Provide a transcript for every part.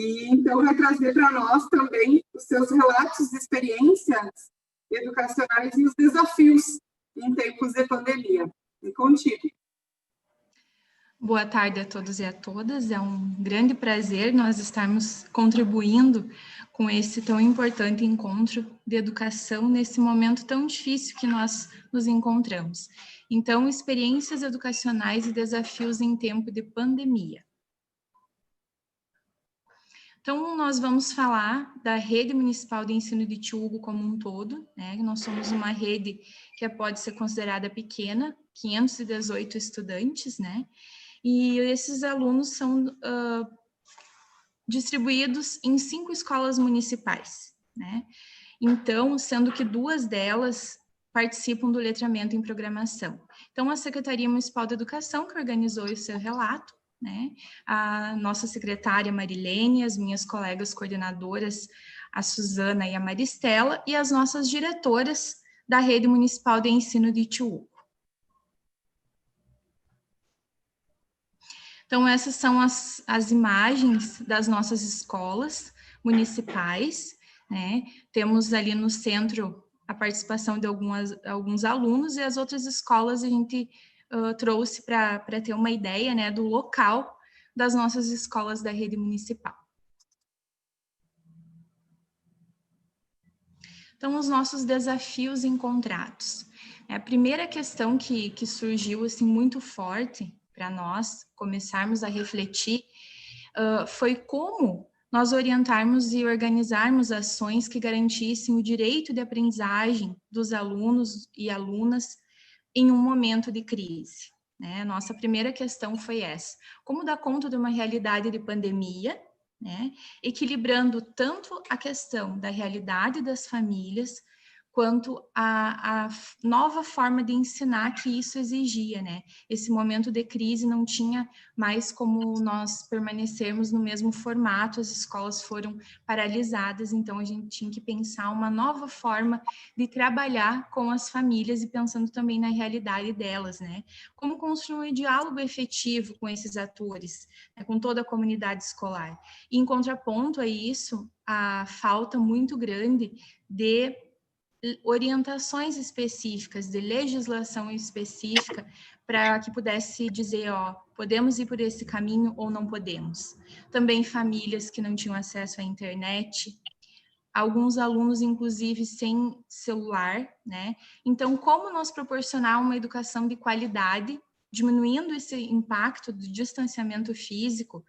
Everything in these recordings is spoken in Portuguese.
e então vai trazer para nós também os seus relatos de experiências educacionais e os desafios em tempos de pandemia. E contigo. Boa tarde a todos e a todas. É um grande prazer nós estarmos contribuindo com esse tão importante encontro de educação nesse momento tão difícil que nós nos encontramos. Então, experiências educacionais e desafios em tempo de pandemia. Então, nós vamos falar da Rede Municipal de Ensino de Tiúgo como um todo, né? Nós somos uma rede que pode ser considerada pequena, 518 estudantes, né? E esses alunos são distribuídos em 5 escolas municipais, né? Então, sendo que 2 delas participam do letramento em programação. Então, a Secretaria Municipal de Educação, que organizou esse seu relato, né? A nossa secretária Marilene, as minhas colegas coordenadoras, a Suzana e a Maristela, e as nossas diretoras da Rede Municipal de Ensino de Tiúgo. Então, essas são as imagens das nossas escolas municipais, né? Temos ali no centro a participação de alguns alunos, e as outras escolas a gente trouxe para ter uma ideia, né, do local das nossas escolas da rede municipal. Então, os nossos desafios encontrados. A primeira questão que surgiu assim, muito forte para nós começarmos a refletir foi como nós orientarmos e organizarmos ações que garantissem o direito de aprendizagem dos alunos e alunas em um momento de crise, né? Nossa primeira questão foi essa: como dar conta de uma realidade de pandemia, né? Equilibrando tanto a questão da realidade das famílias, quanto a nova forma de ensinar que isso exigia, né? Esse momento de crise não tinha mais como nós permanecermos no mesmo formato, as escolas foram paralisadas, então a gente tinha que pensar uma nova forma de trabalhar com as famílias e pensando também na realidade delas, né? Como construir um diálogo efetivo com esses atores, né? Com toda a comunidade escolar. E, em contraponto a isso, a falta muito grande de orientações específicas, de legislação específica, para que pudesse dizer, ó, podemos ir por esse caminho ou não podemos. Também famílias que não tinham acesso à internet, alguns alunos, inclusive, sem celular, né? Então, como nós proporcionar uma educação de qualidade, diminuindo esse impacto do distanciamento físico,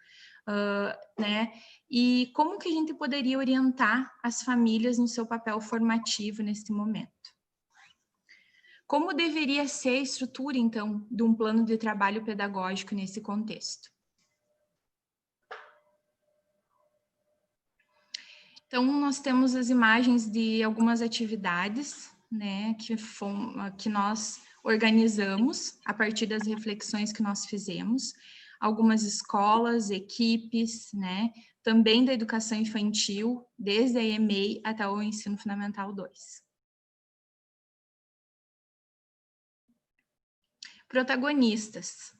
né? E como que a gente poderia orientar as famílias no seu papel formativo nesse momento? Como deveria ser a estrutura, então, de um plano de trabalho pedagógico nesse contexto? Então, nós temos as imagens de algumas atividades, né, que nós organizamos a partir das reflexões que nós fizemos. Algumas escolas, equipes, né, também da educação infantil, desde a EMEI até o Ensino Fundamental 2. Protagonistas.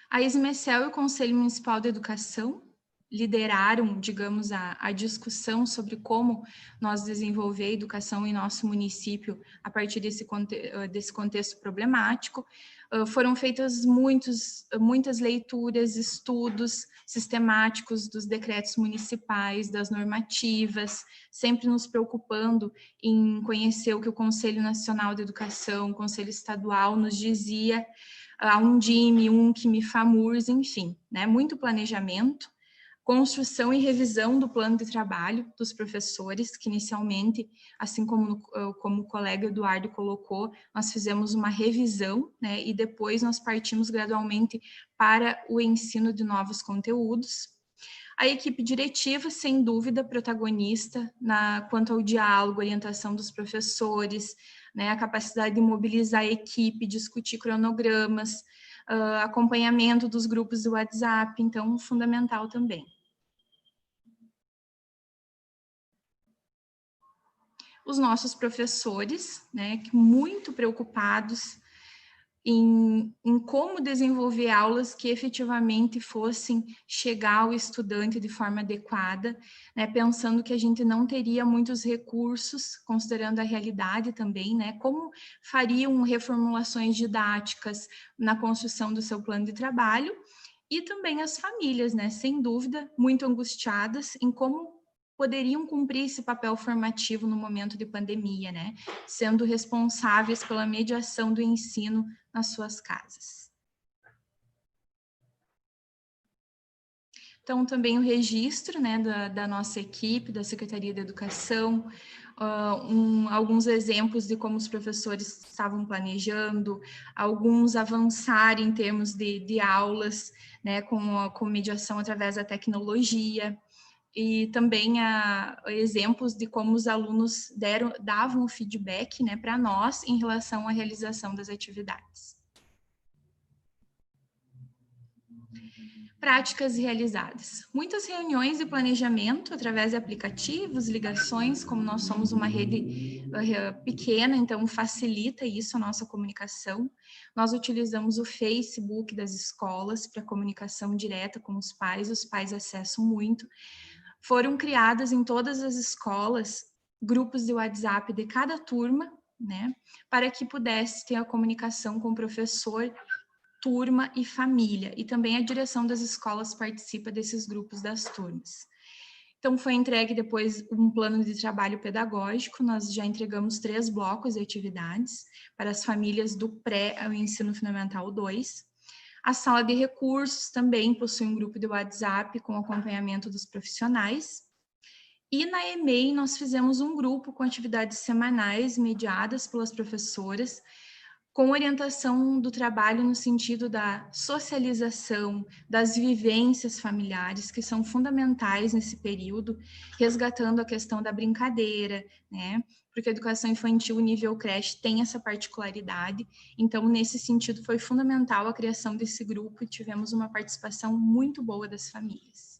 A ESMECEL e o Conselho Municipal de Educação lideraram, digamos, a discussão sobre como nós desenvolver a educação em nosso município a partir desse contexto problemático. Foram feitas muitas leituras, estudos sistemáticos dos decretos municipais, das normativas, sempre nos preocupando em conhecer o que o Conselho Nacional de Educação, o Conselho Estadual nos dizia, a Undime, UNCME, FAMURS, enfim, né? Muito planejamento, construção e revisão do plano de trabalho dos professores, que inicialmente, assim como o colega Eduardo colocou, nós fizemos uma revisão, né, e depois nós partimos gradualmente para o ensino de novos conteúdos. A equipe diretiva, sem dúvida, protagonista quanto ao diálogo, orientação dos professores, né, a capacidade de mobilizar a equipe, discutir cronogramas, acompanhamento dos grupos do WhatsApp, então, fundamental também. Os nossos professores, né, muito preocupados em como desenvolver aulas que efetivamente fossem chegar ao estudante de forma adequada, né, pensando que a gente não teria muitos recursos, considerando a realidade também, né, como fariam reformulações didáticas na construção do seu plano de trabalho, e também as famílias, né, sem dúvida, muito angustiadas em como poderiam cumprir esse papel formativo no momento de pandemia, né, sendo responsáveis pela mediação do ensino nas suas casas. Então, também o registro, né, da nossa equipe, da Secretaria de Educação, alguns exemplos de como os professores estavam planejando, alguns avançar em termos de aulas, né, com mediação através da tecnologia, e também exemplos de como os alunos davam o feedback, né, para nós em relação à realização das atividades. Práticas realizadas. Muitas reuniões de planejamento através de aplicativos, ligações, como nós somos uma rede pequena, então facilita isso a nossa comunicação. Nós utilizamos o Facebook das escolas para comunicação direta com os pais acessam muito. Foram criadas em todas as escolas grupos de WhatsApp de cada turma, né, para que pudesse ter a comunicação com o professor, turma e família, e também a direção das escolas participa desses grupos das turmas. Então, foi entregue depois um plano de trabalho pedagógico, nós já entregamos 3 blocos de atividades para as famílias do pré ao ensino fundamental 2. A sala de recursos também possui um grupo de WhatsApp com acompanhamento dos profissionais. E na EMEI nós fizemos um grupo com atividades semanais mediadas pelas professoras, com orientação do trabalho no sentido da socialização, das vivências familiares, que são fundamentais nesse período, resgatando a questão da brincadeira, né? Porque a educação infantil, nível creche, tem essa particularidade. Então, nesse sentido, foi fundamental a criação desse grupo e tivemos uma participação muito boa das famílias.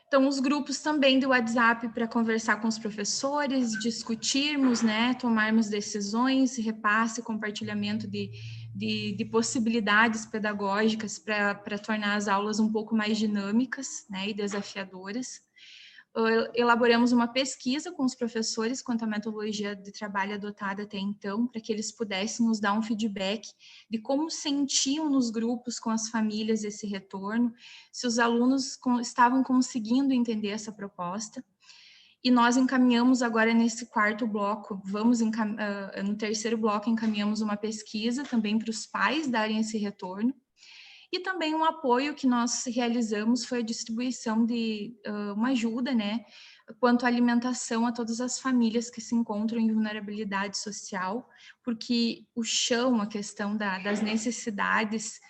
Então, os grupos também do WhatsApp para conversar com os professores, discutirmos, né, tomarmos decisões, repasse, compartilhamento de possibilidades pedagógicas para tornar as aulas um pouco mais dinâmicas, né, e desafiadoras. Elaboramos uma pesquisa com os professores quanto à metodologia de trabalho adotada até então, para que eles pudessem nos dar um feedback de como sentiam nos grupos com as famílias esse retorno, se os alunos estavam conseguindo entender essa proposta. E nós encaminhamos agora nesse 4º bloco, no 3º bloco encaminhamos uma pesquisa também para os pais darem esse retorno. E também um apoio que nós realizamos foi a distribuição de uma ajuda, né, quanto à alimentação a todas as famílias que se encontram em vulnerabilidade social, porque o chão, a questão das necessidades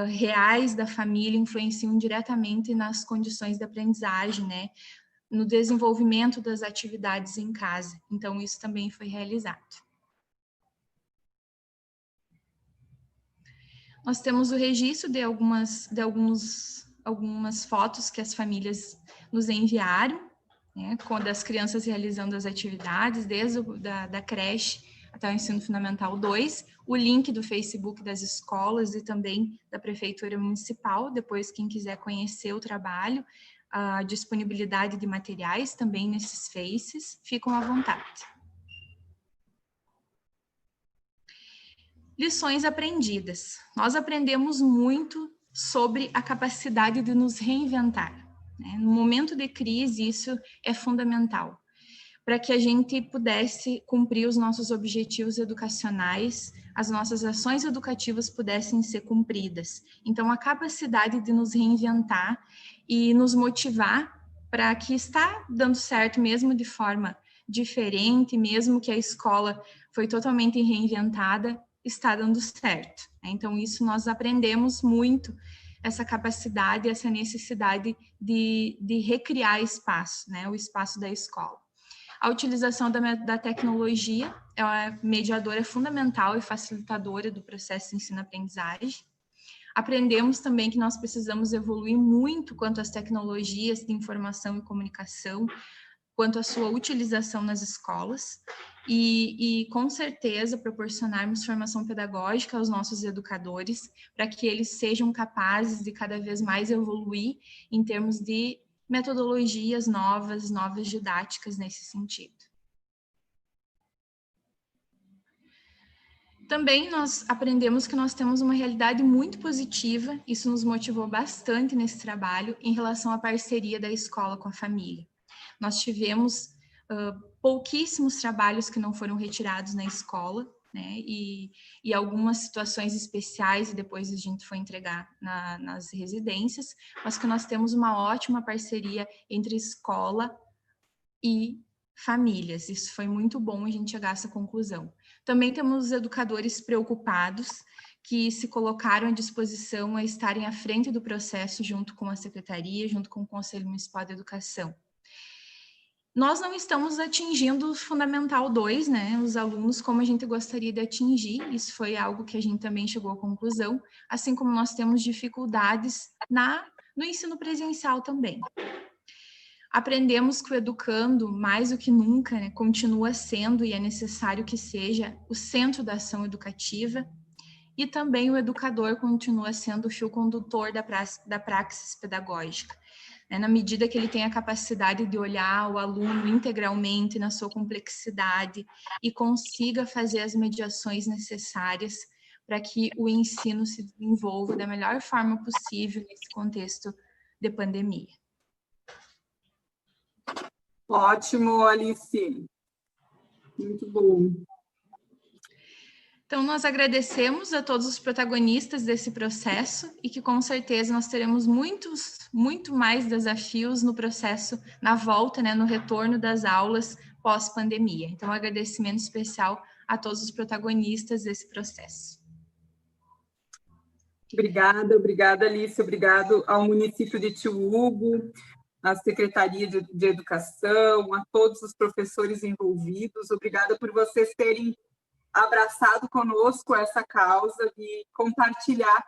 reais da família influenciam diretamente nas condições de aprendizagem, né, no desenvolvimento das atividades em casa. Então, isso também foi realizado. Nós temos o registro de algumas fotos que as famílias nos enviaram, né, das crianças realizando as atividades, desde da creche até o ensino fundamental 2, o link do Facebook das escolas e também da Prefeitura Municipal, depois quem quiser conhecer o trabalho, a disponibilidade de materiais também nesses faces, ficam à vontade. Lições aprendidas. Nós aprendemos muito sobre a capacidade de nos reinventar, né? No momento de crise, isso é fundamental, para que a gente pudesse cumprir os nossos objetivos educacionais, as nossas ações educativas pudessem ser cumpridas. Então, a capacidade de nos reinventar e nos motivar para que está dando certo, mesmo de forma diferente, mesmo que a escola foi totalmente reinventada, está dando certo. Então, isso nós aprendemos muito, essa capacidade, essa necessidade de recriar espaço, né? O espaço da escola. A utilização da tecnologia é uma mediadora fundamental e facilitadora do processo de ensino-aprendizagem. Aprendemos também que nós precisamos evoluir muito quanto às tecnologias de informação e comunicação, quanto à sua utilização nas escolas. e com certeza proporcionarmos formação pedagógica aos nossos educadores para que eles sejam capazes de cada vez mais evoluir em termos de metodologias novas didáticas nesse sentido. Também nós aprendemos que nós temos uma realidade muito positiva, isso nos motivou bastante nesse trabalho em relação à parceria da escola com a família. Nós tivemos pouquíssimos trabalhos que não foram retirados na escola, né, e algumas situações especiais, e depois a gente foi entregar nas residências, mas que nós temos uma ótima parceria entre escola e famílias. Isso foi muito bom a gente chegar a essa conclusão. Também temos educadores preocupados que se colocaram à disposição a estarem à frente do processo junto com a secretaria, junto com o Conselho Municipal de Educação. Nós não estamos atingindo o Fundamental 2, né, os alunos como a gente gostaria de atingir, isso foi algo que a gente também chegou à conclusão, assim como nós temos dificuldades no ensino presencial também. Aprendemos que o educando, mais do que nunca, né, continua sendo, e é necessário que seja, o centro da ação educativa, e também o educador continua sendo o fio condutor da praxis pedagógica, né, na medida que ele tem a capacidade de olhar o aluno integralmente na sua complexidade e consiga fazer as mediações necessárias para que o ensino se desenvolva da melhor forma possível nesse contexto de pandemia. Ótimo, Alice. Muito bom. Então, nós agradecemos a todos os protagonistas desse processo e que, com certeza, nós teremos muito mais desafios no processo, na volta, né, no retorno das aulas pós-pandemia. Então, um agradecimento especial a todos os protagonistas desse processo. Obrigada, Alice. Obrigado ao município de Tio Hugo, à Secretaria de Educação, a todos os professores envolvidos. Obrigada por vocês terem abraçado conosco essa causa de compartilhar